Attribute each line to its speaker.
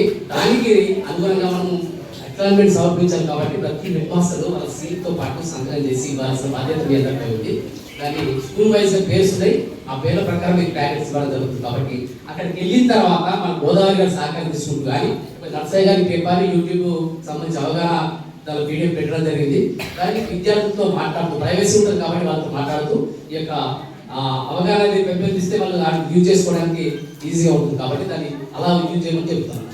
Speaker 1: కాబట్టి దానికి అనుగుణంగా మనం అక్నాలజ్మెంట్ సమర్పించాలి. కాబట్టి ప్రతి హెడ్ మాస్టర్ వాళ్ళ సీట్తో పాటు సంకలనం చేసి ఇవ్వాల్సిన బాధ్యత మీ అందరిపై ఉంది. దాన్ని స్కూల్ వైజ్గా పేర్స్ ఉన్నాయి, ఆ పేర్ల ప్రకారం మీకు ప్యాకెట్స్ ఇవ్వడం జరుగుతుంది. కాబట్టి అక్కడికి వెళ్ళిన తర్వాత మన గోదావరి గారి సహకారం తీసుకుంటూ కానీ నర్సయ్య గారి పేపర్ యూట్యూబ్ సంబంధించి అవగాహన దాని వీడియో పెట్టడం జరిగింది. దానికి విద్యార్థులతో మాట్లాడుతూ ప్రైవసీ ఉంటుంది కాబట్టి వాళ్ళతో మాట్లాడుతూ ఈ యొక్క అవగాహన పెంపొందిస్తే వాళ్ళు యూజ్ చేసుకోవడానికి ఈజీగా ఉంటుంది. కాబట్టి దాన్ని అలా యూజ్ చేయమని చెప్తాను.